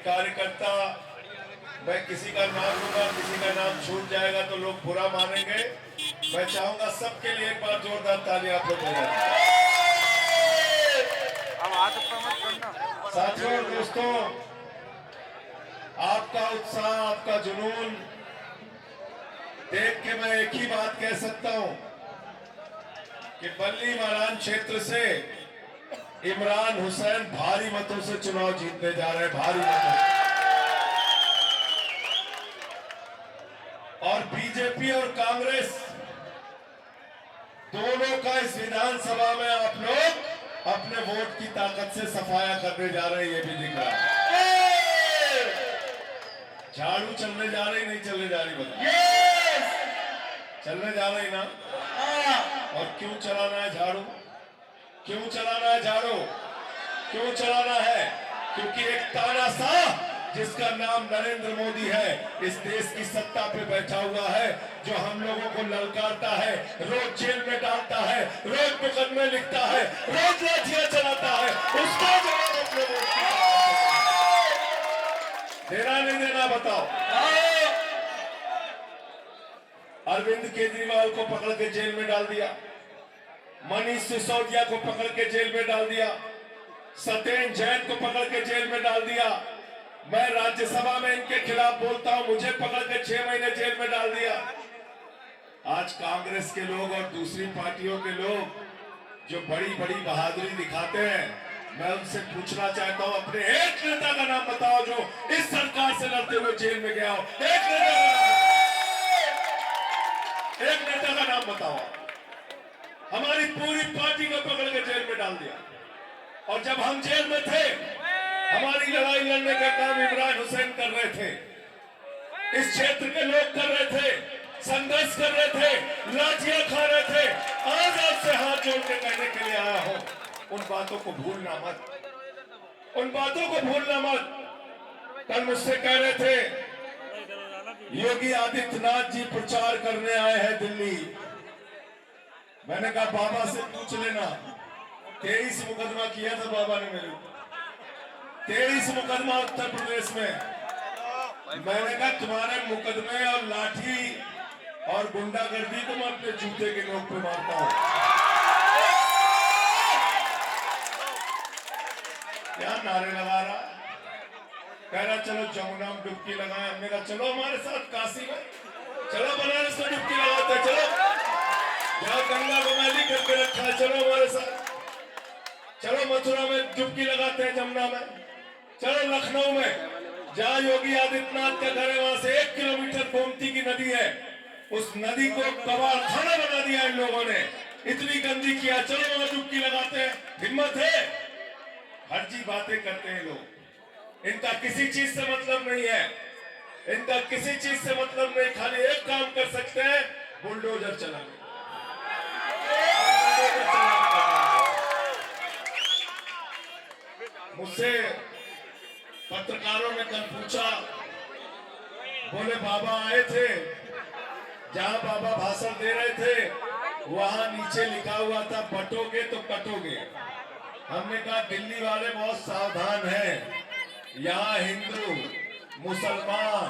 कार्यकर्ता, मैं किसी का नाम लूंगा, किसी का नाम छूट जाएगा तो लोग बुरा मानेंगे। मैं चाहूंगा सबके लिए एक बार जोरदार ताली आप लोग बजाएं। साथियों, दोस्तों, आपका उत्साह, आपका जुनून देख के मैं एक ही बात कह सकता हूं कि बल्ली मारान क्षेत्र से इमरान हुसैन भारी मतों से चुनाव जीतने जा रहे हैं, भारी मतों। और बीजेपी और कांग्रेस दोनों का इस विधानसभा में आप लोग अपने वोट की ताकत से सफाया करने जा रहे हैं, ये भी दिख रहा है। झाड़ू चलने जा रही, नहीं चलने जा रही? बताओ। चलने जा रही ना? और क्यों चलाना है झाड़ू? क्यों चलाना है झाड़ू? क्यों चलाना है? क्योंकि एक तानाशाह जिसका नाम नरेंद्र मोदी है, इस देश की सत्ता पे बैठा हुआ है, जो हम लोगों को ललकारता है, रोज जेल में डालता है, रोज मुकदमे लिखता है, रोज लाठियां चलाता है, उसका जवाब अपने वोट देना नहीं देना बताओ। अरविंद केजरीवाल को पकड़ के जेल में डाल दिया, मनीष सिसोदिया को पकड़ के जेल में डाल दिया, सत्येंद्र जैन को पकड़ के जेल में डाल दिया। मैं राज्यसभा में इनके खिलाफ बोलता हूं, मुझे पकड़ के 6 महीने जेल में डाल दिया। आज कांग्रेस के लोग और दूसरी पार्टियों के लोग जो बड़ी बड़ी बहादुरी दिखाते हैं, मैं उनसे पूछना चाहता हूं, अपने एक नेता का नाम बताओ जो इस सरकार से लड़ते हुए जेल में गया हो। एक नेता का नाम बताओ। हमारी पूरी पार्टी को पकड़ के जेल में डाल दिया। और जब हम जेल में थे, हमारी लड़ाई लड़ने का काम इमरान हुसैन कर रहे थे, इस क्षेत्र के लोग कर रहे थे, संघर्ष कर रहे थे, लाठियां खा रहे थे। आज आपसे हाथ जोड़ के कहने के लिए आया हूं, उन बातों को भूलना मत, उन बातों को भूलना मत। कल मुझसे कह रहे थे योगी आदित्यनाथ जी प्रचार करने आए हैं दिल्ली। मैंने कहा बाबा से पूछ लेना, 23 मुकदमा किया था बाबा ने मेरे ऊपर, 23 मुकदमा उत्तर प्रदेश में। मैंने कहा तुम्हारे मुकदमे और लाठी और गुंडागर्दी को मैं अपने जूते के नोक पे मारता हूं। क्या नारे लगा रहा, कह रहा चलो जमुना में डुबकी लगाए। हमने कहा चलो हमारे साथ काशी में, चलो बनारस में डुबकी लगाते, चलो जहां गंगा को मैली करके रखा है, चलो हमारे साथ, चलो मथुरा में डुबकी लगाते हैं, जमुना में, चलो लखनऊ में जहां योगी आदित्यनाथ का घर है, वहां से 1 किलोमीटर गोमती की नदी है, उस नदी को कबाड़खाना बना दिया इन लोगों ने, इतनी गंदी किया, चलो वहां डुबकी लगाते हैं। हिम्मत है? फर्जी बातें करते हैं लोग, इनका किसी चीज से मतलब नहीं है, इनका किसी चीज से मतलब नहीं, खाली एक काम कर सकते हैं, बुलडोजर चलाने। मुझसे पत्रकारों ने कल पूछा, बोले बाबा आए थे, जहां बाबा भाषण दे रहे थे वहां नीचे लिखा हुआ था बटोगे तो कटोगे। हमने कहा दिल्ली वाले बहुत सावधान हैं, यहाँ हिंदू, मुसलमान,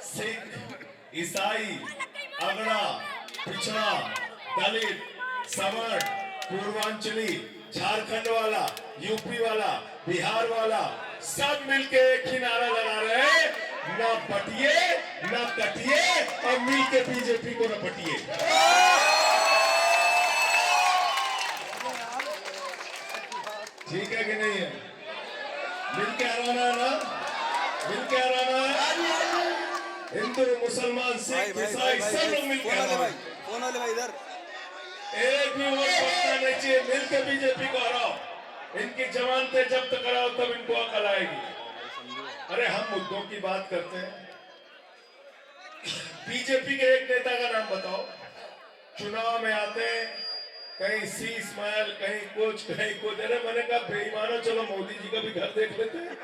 सिख, ईसाई, अगड़ा, पिछड़ा, दलित, सवर्ण, पूर्वांचली, झारखंड वाला, यूपी वाला, बिहार वाला, सब मिलके एक ही नारा लगा रहे हैं, ना बटिए ना कटिए, और मिलके बीजेपी को न बटिए। ठीक है कि नहीं है? मिलके हराना है ना, मिलके हराना है। हिंदू, मुसलमान, सिख, ईसाई सब लोग मिलके हराना। इधर एक भी वोट पड़ना नहीं चाहिए, मिलके बीजेपी को हराओ, इनकी जमानतें जब्त कराओ, तब इनको अकल आएगी। अरे हम मुद्दों की बात करते हैं, बीजेपी के एक नेता का नाम बताओ। चुनाव में आते हैं, कहीं शीश महल, कहीं कुछ, कहीं कुछ। अरे मैंने कहा बेईमानो, चलो मोदी जी का भी घर देख लेते हैं।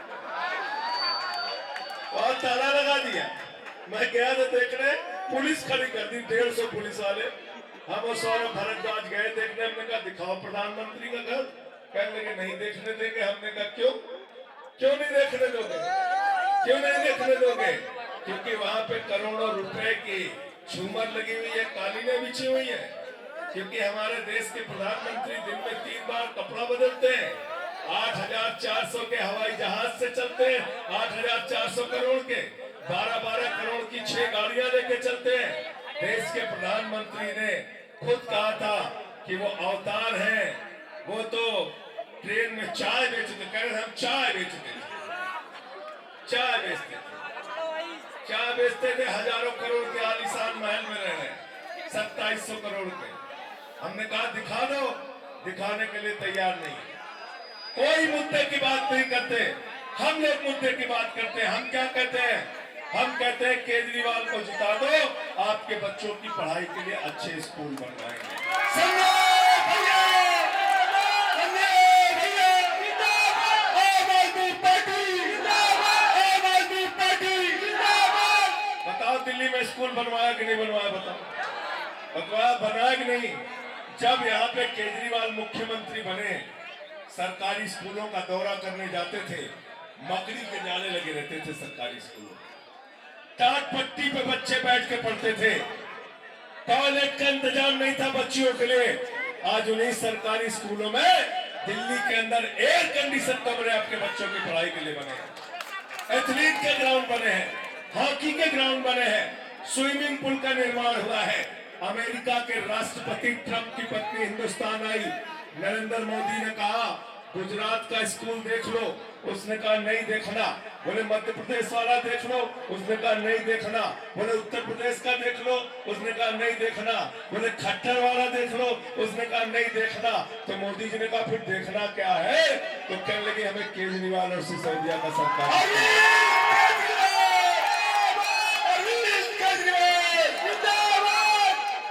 और ताला लगा दिया। मैं गया था देखने, पुलिस खड़ी कर दी, 150 पुलिस वाले। हम और सौरभ भारद्वाज गए देखने, हमने कहा दिखाओ प्रधानमंत्री का घर। कहने लगे नहीं देखने देंगे। हमने कहा क्यों, क्यों नहीं देखने दोगे? क्यों नहीं देखने दोगे? क्योंकि वहां पे करोड़ों रुपए की झूमर लगी हुई है, कालीनें बिछी हुई है। क्योंकि हमारे देश के प्रधानमंत्री दिन में 3 बार कपड़ा बदलते हैं, 8,400 के हवाई जहाज से चलते हैं, 8,400 करोड़ के 12-12 करोड़ की 6 गाड़ियां लेके चलते हैं। देश के प्रधानमंत्री ने खुद कहा था कि वो अवतार हैं। वो तो ट्रेन में चाय बेचते, कह रहे हम चाय बेचते थे, चाय बेचते थे, चाय बेचते थे। हजारों करोड़ के आलीशान महल में रह रहे, 2700 करोड़ के। हमने कहा दिखा दो, दिखाने के लिए तैयार नहीं। कोई मुद्दे की बात नहीं करते, हम लोग मुद्दे की बात करते हैं। हम क्या कहते हैं? हम कहते हैं केजरीवाल को जिता दो, आपके बच्चों की पढ़ाई के लिए अच्छे स्कूल बनवाएंगे। बताओ दिल्ली में स्कूल बनवाया कि नहीं बनवाया? बताओ बनाया कि नहीं? जब यहाँ पे केजरीवाल मुख्यमंत्री बने, सरकारी स्कूलों का दौरा करने जाते थे, मकड़ी के जाले लगे रहते थे सरकारी स्कूलों में। टाट पट्टी पे बच्चे बैठ के पढ़ते थे, टॉयलेट का इंतजाम नहीं था बच्चियों के लिए। आज उन्हीं सरकारी स्कूलों में दिल्ली के अंदर एयर कंडीशन कमरे आपके बच्चों की पढ़ाई के लिए बने हैं, एथलीट के ग्राउंड बने हैं, हॉकी के ग्राउंड बने हैं, स्विमिंग पूल का निर्माण हुआ है। अमेरिका के राष्ट्रपति ट्रंप की पत्नी हिंदुस्तान आई, नरेंद्र मोदी ने कहा गुजरात का स्कूल देख लो, उसने कहा नहीं देखना। बोले मध्य प्रदेश वाला देख लो, उसने कहा नहीं देखना। बोले उत्तर प्रदेश का देख लो, उसने कहा नहीं देखना। बोले खट्टर वाला देख लो, उसने कहा नहीं देखना। तो मोदी जी ने कहा फिर देखना क्या है? तो कहने लगे हमें केजरीवाल और सिसोदिया का सरकार।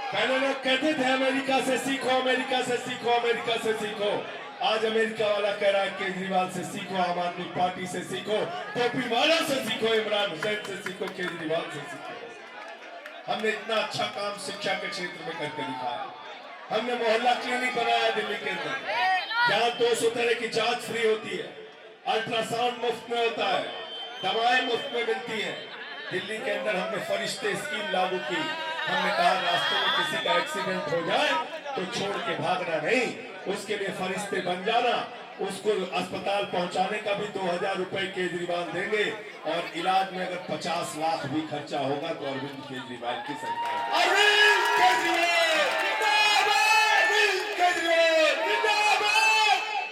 पहले लोग कहते थे अमेरिका से सीखो, अमेरिका से सीखो, अमेरिका से सीखो। आज अमेरिका वाला कह रहा है केजरीवाल से सीखो, आम आदमी पार्टी से सीखो, टोपी वाला से सीखो, इमरान हुसैन से सीखो, केजरीवाल से सीखो। हमने इतना अच्छा काम शिक्षा के क्षेत्र में करके दिखाया। हमने मोहल्ला क्लिनिक बनाया दिल्ली के अंदर, जहाँ 200 तरह की जांच फ्री होती है, अल्ट्रासाउंड मुफ्त में होता है, दवाएं मुफ्त में मिलती है। दिल्ली के अंदर हमने फरिश्ते स्कीम लागू की। हमने कहा रास्ते में किसी का एक्सीडेंट हो जाए तो छोड़ के भागना नहीं, उसके लिए फरिश्ते बन जाना, उसको अस्पताल पहुंचाने का भी 2000 रुपए केजरीवाल देंगे। और इलाज में अगर 50 लाख भी खर्चा होगा तो अरविंद केजरीवाल की सरकार। अरविंद केजरीवाल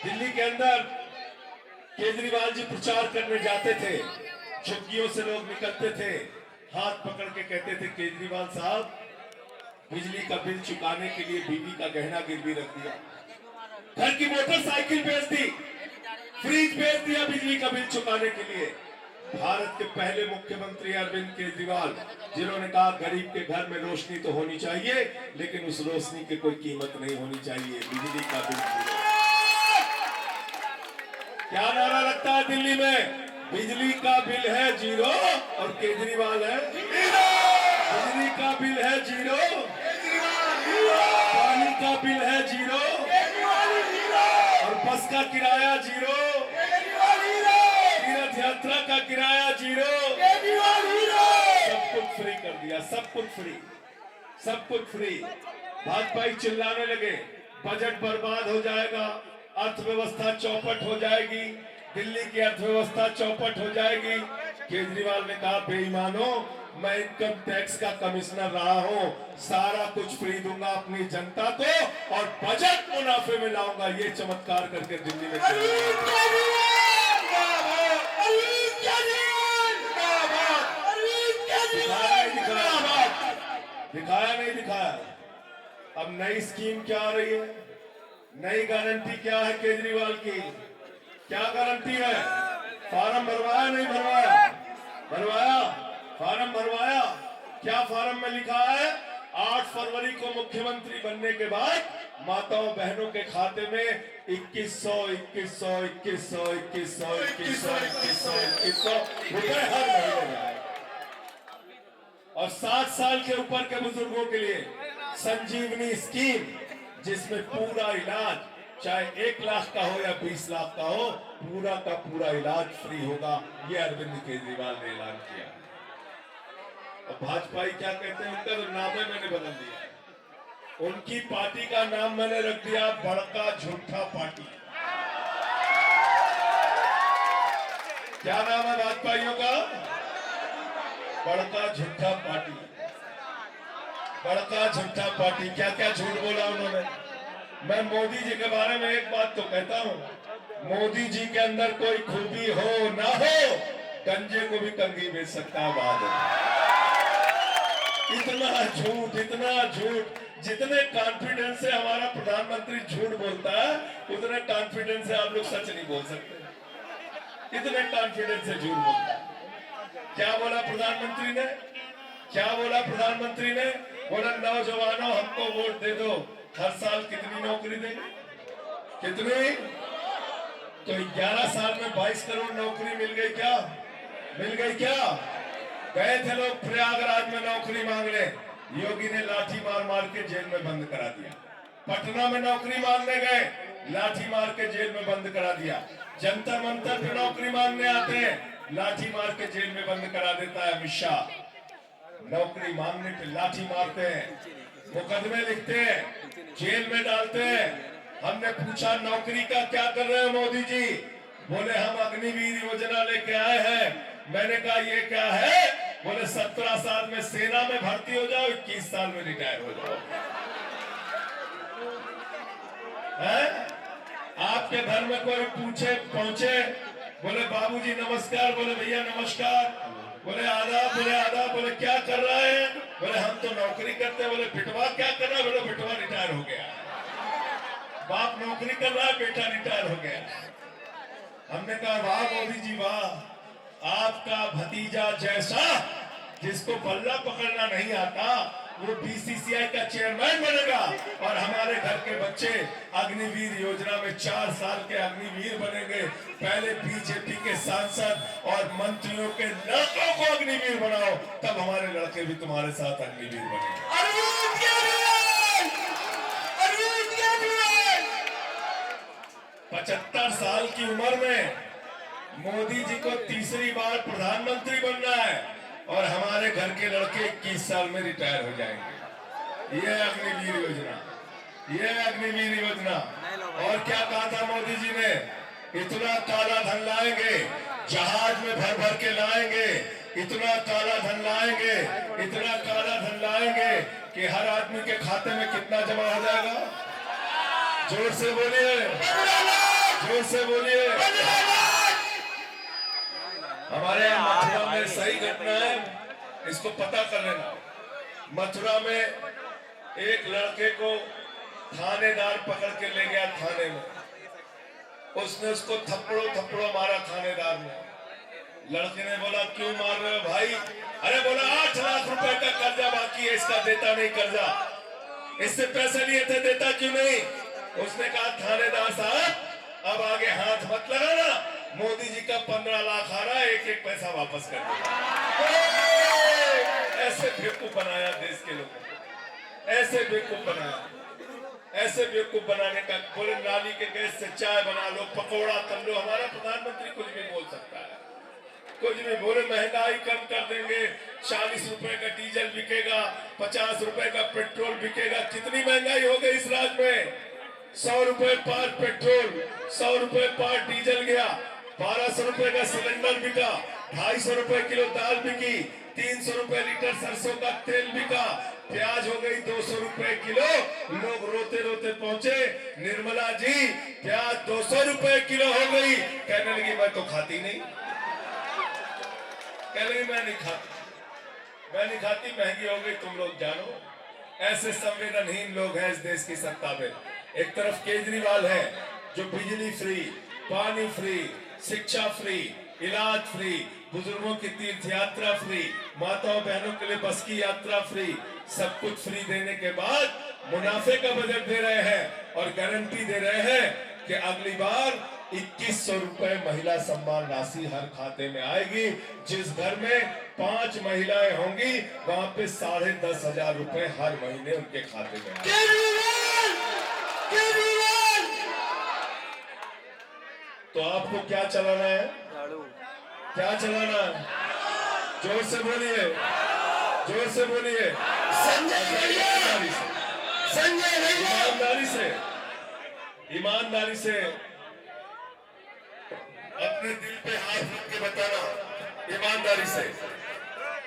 दिल्ली के अंदर केजरीवाल जी प्रचार करने जाते थे, झुग्गियों से लोग निकलते थे, हाथ पकड़ के कहते थे केजरीवाल साहब बिजली का बिल चुकाने के लिए बीवी का गहना गिरवी रख दिया, घर की मोटरसाइकिल बेच दी, फ्रिज बेच दिया बिजली का बिल चुकाने के लिए। भारत के पहले मुख्यमंत्री अरविंद केजरीवाल, जिन्होंने कहा गरीब के घर में रोशनी तो होनी चाहिए लेकिन उस रोशनी की कोई कीमत नहीं होनी चाहिए, बिजली का बिल। क्या नारा लगता है दिल्ली में? बिजली का बिल है जीरो और केजरीवाल है हीरो। बिजली का बिल है जीरो, पानी का बिल है जीरो, और बस का किराया जीरो, तीर्थ यात्रा का किराया जीरो, सब कुछ फ्री कर दिया, सब कुछ फ्री, सब कुछ फ्री। भाजपा चिल्लाने लगे बजट बर्बाद हो जाएगा, अर्थव्यवस्था चौपट हो जाएगी, दिल्ली की अर्थव्यवस्था चौपट हो जाएगी। केजरीवाल ने कहा बेईमानों, मैं इनकम टैक्स का कमिश्नर रहा हूं, सारा कुछ फ्री दूंगा अपनी जनता को और बजट मुनाफे में लाऊंगा। ये चमत्कार करके दिल्ली में दिखाया नहीं दिखाया। अब नई स्कीम क्या आ रही है, नई गारंटी क्या है केजरीवाल की? क्या गारंटी है? फार्म भरवाया नहीं भरवाया? भरवाया, फार्म भरवाया। क्या फार्म में लिखा है? 8 फरवरी को मुख्यमंत्री बनने के बाद माताओं बहनों के खाते में 2100 रुपए हर महीने में, और 60 साल के ऊपर के बुजुर्गों के लिए संजीवनी स्कीम, जिसमें पूरा इलाज चाहे 1 लाख का हो या 20 लाख का हो, पूरा का पूरा इलाज फ्री होगा। ये अरविंद केजरीवाल ने ऐलान किया। और भाजपा क्या कहते हैं, उनका तो नाम है मैंने बदल दिया। उनकी पार्टी का नाम मैंने रख दिया बड़का झूठा पार्टी। क्या नाम है भाजपाइयों का? बड़का झूठा पार्टी। बड़का झूठा पार्टी। क्या क्या झूठ बोला उन्होंने। मैं मोदी जी के बारे में एक बात तो कहता हूं, मोदी जी के अंदर कोई खूबी हो ना हो, गंजे को भी कंघी बेच सकता है बाद में। इतना झूठ, इतना झूठ। जितने कॉन्फिडेंस से हमारा प्रधानमंत्री झूठ बोलता है, उतने कॉन्फिडेंस से आप लोग सच नहीं बोल सकते। इतने कॉन्फिडेंस से झूठ बोलता है। क्या बोला प्रधानमंत्री ने? क्या बोला प्रधानमंत्री ने? बोला नौजवानों हमको वोट दे दो, हर साल कितनी नौकरी देंगे? कितनी? तो 11 साल में 22 करोड़ नौकरी मिल गई क्या? मिल गई क्या? गए थे लोग प्रयागराज में नौकरी मांगने, योगी ने लाठी मार मार के जेल में बंद करा दिया। पटना में नौकरी मांगने गए, लाठी मार के जेल में बंद करा दिया। जंतर मंतर पे नौकरी मांगने आते हैं, लाठी मार के जेल में बंद करा देता है अमित शाह। नौकरी मांगने पे लाठी मारते हैं, मुकदमे लिखते हैं, जेल में डालते हैं। हमने पूछा नौकरी का क्या कर रहे हैं मोदी जी? बोले हम अग्निवीर योजना लेके आए हैं। मैंने कहा ये क्या है? बोले 17 साल में सेना में भर्ती हो जाओ, 21 साल में रिटायर हो जाओ। है? आपके घर में कोई पूछे पहुंचे, बोले बाबूजी नमस्कार, बोले भैया नमस्कार, बोले आदाब, बोले आदाब, बोले क्या कर रहा है? बोले हम तो नौकरी करते। बोले बिटवा क्या कर रहा है? बोले बिटवा रिटायर हो गया। बाप नौकरी कर रहा है, बेटा रिटायर हो गया। हमने कहा वाह मोदी जी वाह, आपका भतीजा जैसा जिसको बल्ला पकड़ना नहीं आता, वो बीसीसीआई का चेयरमैन बनेगा और हमारे घर के बच्चे अग्निवीर योजना में 4 साल के अग्निवीर बनेंगे। पहले बीजेपी के सांसद और मंत्रियों के लड़कों को अग्निवीर बनाओ, तब हमारे लड़के भी तुम्हारे साथ अग्निवीर बनेंगे। 75 साल की उम्र में मोदी जी को तीसरी बार प्रधानमंत्री बनना है और हमारे घर के लड़के 21 साल में रिटायर हो जाएंगे। ये अग्निवीर योजना, ये अग्निवीर योजना। और क्या कहा था मोदी जी ने? इतना काला धन लाएंगे, जहाज में भर भर के लाएंगे, इतना काला धन लाएंगे, इतना काला धन लाएंगे कि हर आदमी के खाते में कितना जमा हो जाएगा? जोर से बोलिए, जोर से बोलिए। हमारे यहाँ मथुरा में सही घटना है, इसको पता कर लेना। मथुरा में एक लड़के को थानेदार पकड़ के ले गया थाने में। उसने उसको थप्पड़ों मारा थानेदार ने। लड़के ने बोला क्यों मार रहे हो भाई? अरे बोला 8 लाख रुपए का कर्जा बाकी है, इसका देता नहीं कर्जा, इससे पैसे लिए थे, देता क्यों नहीं? उसने कहा थानेदार साहब अब आगे हाथ मत लगाना, मोदी जी का 15 लाख आ रहा है, एक एक पैसा वापस कर दो। ऐसे बेवकूफ बनाया देश के लोगों को, ऐसे बेवकूफ बनाया, ऐसे बेवकूफ बनाने का। बोले नाली के गैस से चाय बना लो, पकौड़ा कर लो। हमारा प्रधानमंत्री कुछ भी बोल सकता है, कुछ भी। बोले महंगाई कम कर देंगे, 40 रुपए का डीजल बिकेगा, 50 रुपए का पेट्रोल बिकेगा। कितनी महंगाई हो गई इस राज्य में? 100 रुपए पार पेट्रोल, 100 रुपए पार डीजल गया, 1200 रुपए का सिलेंडर बिका, 250 रुपए किलो दाल बिकी, 300 रुपए लीटर सरसों का तेल बिका, प्याज हो गई 200 रुपए किलो। लोग रोते रोते पहुंचे, निर्मला जी प्याज 200 रुपए किलो हो गई। कहने लगी मैं तो खाती नहीं, कहने लगी मैं नहीं खाती, महंगी हो गई, तुम लोग जानो। ऐसे संवेदनहीन लोग हैं इस देश की सत्ता में। एक तरफ केजरीवाल है जो बिजली फ्री, पानी फ्री, शिक्षा फ्री, इलाज फ्री, बुजुर्गों की तीर्थ यात्रा फ्री, माताओं बहनों के लिए बस की यात्रा फ्री, सब कुछ फ्री देने के बाद मुनाफे का बजट दे रहे हैं और गारंटी दे रहे हैं कि अगली बार 2100 रुपए महिला सम्मान राशि हर खाते में आएगी। जिस घर में 5 महिलाएं होंगी वहां पे 10,500 रुपए हर महीने उनके खाते में आएंगे। तो आपको क्या चलाना है? झाड़ू। क्या चलाना है? जोर से बोलिए, जोर से बोलिए। संजय भैया, ईमानदारी से, संजय भैया, ईमानदारी से, ईमानदारी से अपने दिल पे हाथ रख के बताना, ईमानदारी से।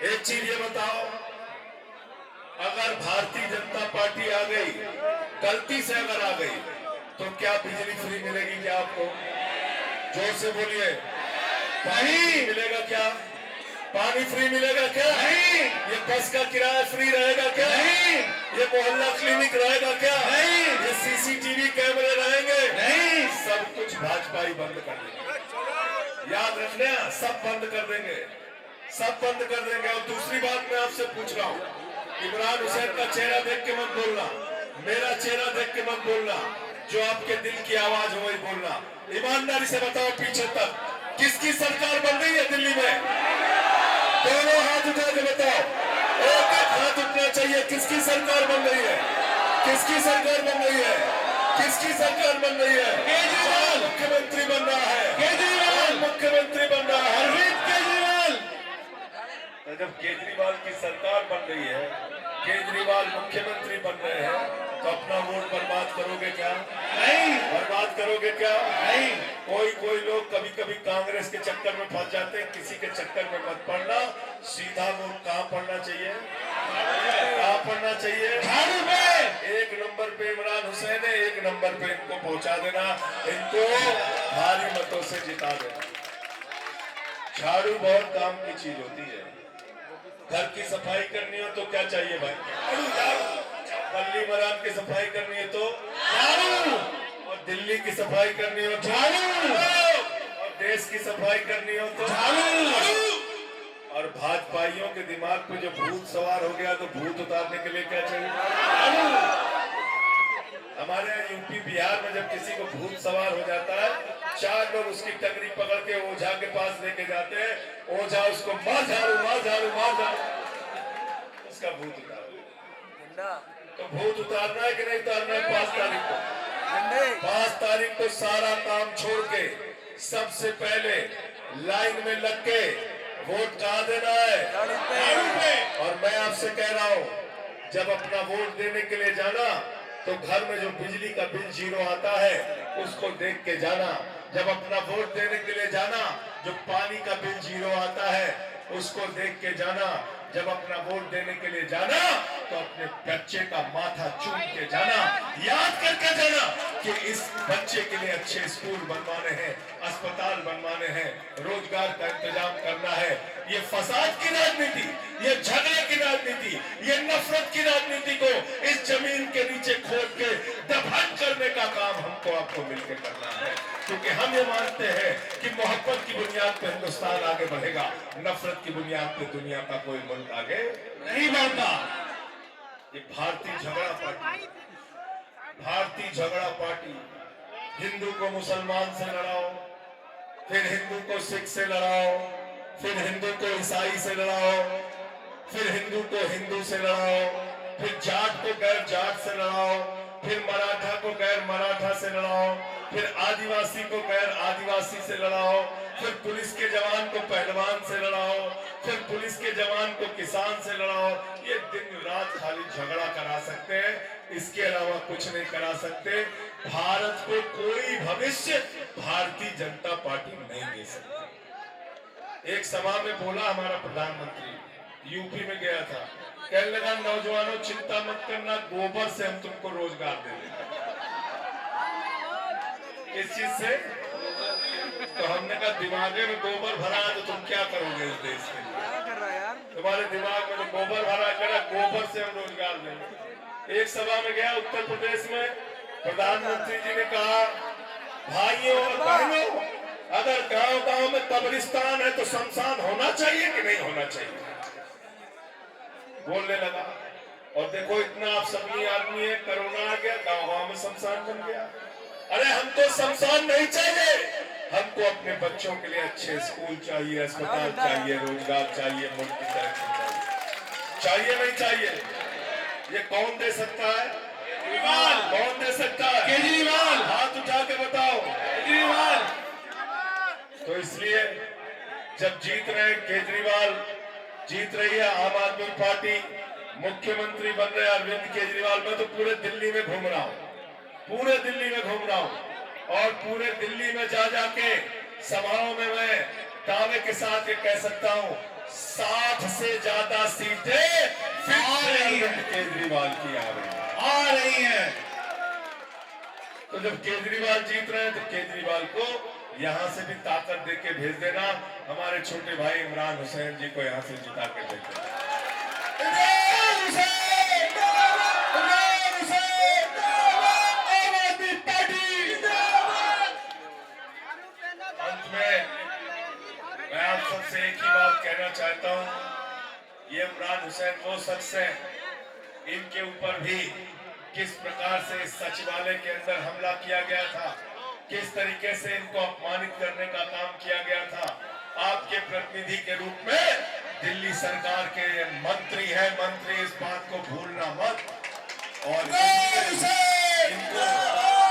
एक चीज ये बताओ, अगर भारतीय जनता पार्टी आ गई, गलती से अगर आ गई, तो क्या बिजली फ्री मिलेगी क्या आपको? जोर से बोलिए। पानी मिलेगा क्या? पानी फ्री मिलेगा क्या? नहीं। ये बस का किराया फ्री रहेगा क्या? नहीं। ये मोहल्ला क्लिनिक रहेगा क्या? नहीं। ये सीसीटीवी कैमरे रहेंगे? नहीं। सब कुछ भाजपा ही बंद कर देंगे, याद रखना, सब बंद कर देंगे, सब बंद कर देंगे। और दूसरी बात मैं आपसे पूछ रहा हूँ, इमरान हुसैन का चेहरा देख के मत बोलना, मेरा चेहरा देख के मत बोलना, जो आपके दिल की आवाज हो वही बोलना। ईमानदारी से बताओ, पीछे तक किसकी सरकार बन रही है दिल्ली में? दोनों हाथ उठा के बताओ, एक एक हाथ उठना चाहिए। किसकी सरकार बन रही है? किसकी सरकार बन रही है? किसकी सरकार बन रही है? केजरीवाल मुख्यमंत्री बन रहा है, केजरीवाल मुख्यमंत्री बन रहा है। अरविंद केजरीवाल। तो जब केजरीवाल की सरकार बन रही है, केजरीवाल मुख्यमंत्री बन रहे हैं, तो अपना वोट बर्बाद करोगे क्या? नहीं। बर्बाद करोगे क्या? नहीं। कोई लोग कभी कभी कांग्रेस के चक्कर में फंस जाते हैं, किसी के चक्कर में मत पड़ना। सीधा वोट कहाँ पड़ना चाहिए? कहाँ पड़ना चाहिए? झाड़ू पे। एक नंबर पे इमरान हुसैन है, एक नंबर पे इनको पहुंचा देना, इनको भारी मतों से जिता देना। झाड़ू बहुत काम की चीज होती है। घर की सफाई करनी हो तो क्या चाहिए भाई? झाड़ू। गली मरान की सफाई करनी है तो झाड़ू। और दिल्ली की सफाई करनी हो तो झाड़ू। और देश की सफाई करनी हो तो झाड़ू। और भाजपाइयों के दिमाग पे जो भूत सवार हो गया, तो भूत उतारने के लिए क्या चाहिए? हमारे यहाँ यूपी बिहार में जब किसी को भूत सवार हो जाता है, 4 लोग उसकी टंगरी पकड़ के ओझा के पास लेके जाते हैं। ओझा उसको मार झाड़ू, मार झाड़ू, मार झाड़ू, उसका भूत उतार। तो भूत उतारना है कि नहीं उतारना है? 5 तारीख को, 5 तारीख को सारा काम छोड़ के सबसे पहले लाइन में लग के वोट कहाँ देना है? झाड़ू पे। और मैं आपसे कह रहा हूँ, जब अपना वोट देने के लिए जाना, तो घर में जो बिजली का बिल 0 आता है उसको देख के जाना। जब अपना वोट देने के लिए जाना, जो पानी का बिल 0 आता है उसको देख के जाना। जब अपना वोट देने के लिए जाना, तो अपने बच्चे का माथा चूम के जाना, याद करके जाना कि इस बच्चे के लिए अच्छे स्कूल बनवाने हैं, अस्पताल बनवाने हैं, रोजगार का इंतजाम करना है। ये फसाद की राजनीति, ये झगड़े की राजनीति, ये नफरत की राजनीति को इस जमीन के नीचे खोद के दफन करने का काम हमको आपको मिलकर करना है। क्योंकि हम ये मानते हैं कि मोहब्बत की बुनियाद पर हिंदुस्तान आगे बढ़ेगा, नफरत की बुनियाद पर दुनिया का कोई मुल्क आगे नहीं बढ़ता। ये भारतीय झगड़ा पार्टी, भारतीय झगड़ा पार्टी हिंदू को मुसलमान से लड़ाओ, फिर हिंदू को सिख से लड़ाओ, फिर हिंदू को ईसाई से लड़ाओ, फिर हिंदू को हिंदू से लड़ाओ, फिर जाट को गैर जाट से लड़ाओ, फिर मराठा को गैर मराठा से लड़ाओ, फिर आदिवासी को गैर आदिवासी से लड़ाओ, फिर पुलिस के जवान को पहलवान से लड़ाओ, फिर पुलिस के जवान को किसान से लड़ाओ। ये दिन रात खाली झगड़ा करा सकते हैं, इसके अलावा कुछ नहीं करा सकते। भारत को कोई भविष्य भारतीय जनता पार्टी नहीं दे सकती। एक सभा में बोला हमारा प्रधानमंत्री, यूपी में गया था, कहने लगा नौजवानों चिंता मत करना, गोबर से हम तुमको रोजगार दे देंगे। इस चीज से तो हमने कहा दिमागे में गोबर भरा है तो तुम क्या करोगे इस देश के लिए? तुम्हारे दिमाग में तो गोबर भरा, करा गोबर से हम रोजगार देंगे। एक सभा में गया उत्तर प्रदेश में, प्रधानमंत्री जी ने कहा भाइयों और बहनों, अगर गांव गांव में कब्रिस्तान है तो शमशान होना चाहिए कि नहीं होना चाहिए? बोलने लगा। और देखो इतना आप सभी आदमी है, कोरोना आ गया, गांव गांव में शमशान बन गया। अरे हमको शमशान नहीं चाहिए, हमको अपने बच्चों के लिए अच्छे स्कूल चाहिए, अस्पताल चाहिए, रोजगार चाहिए, मुल्क की तरक्की चाहिए। चाहिए नहीं चाहिए? ये कौन दे सकता है? केजरीवाल। कौन दे सकता है? केजरीवाल। हाथ उठा के बताओ। केजरीवाल। तो इसलिए जब जीत रहे केजरीवाल, जीत रही है आम आदमी पार्टी, मुख्यमंत्री बन रहे अरविंद केजरीवाल, मैं तो पूरे दिल्ली में घूम रहा हूं, पूरे दिल्ली में घूम रहा हूं और पूरे दिल्ली में जा जाके सभाओं में मैं दावे के साथ ये कह सकता हूं 60 से ज्यादा सीटें फिर से अरविंद केजरीवाल की आ रही हैं। तो जब केजरीवाल जीत रहे हैं तो केजरीवाल को यहां से भी ताकत देके भेज देना, हमारे छोटे भाई इमरान हुसैन जी को यहां से जिता के भेज देना। अंत में मैं आप सबसे एक ही बात कहना चाहता हूं, ये इमरान हुसैन वो शख्स है, इनके ऊपर भी किस प्रकार से इस सचिवालय के अंदर हमला किया गया था, किस तरीके से इनको अपमानित करने का काम किया गया था। आपके प्रतिनिधि के रूप में दिल्ली सरकार के मंत्री हैं, मंत्री इस बात को भूलना मत, और इनको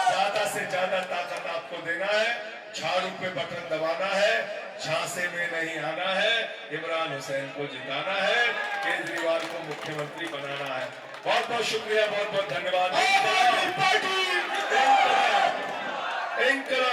ज्यादा से ज्यादा ताकत आपको देना है, झाड़ू पे बटन दबाना है, झांसे में नहीं आना है, इमरान हुसैन को जिताना है, केजरीवाल को मुख्यमंत्री बनाना है। बहुत बहुत शुक्रिया, बहुत बहुत धन्यवाद। इंकलाब।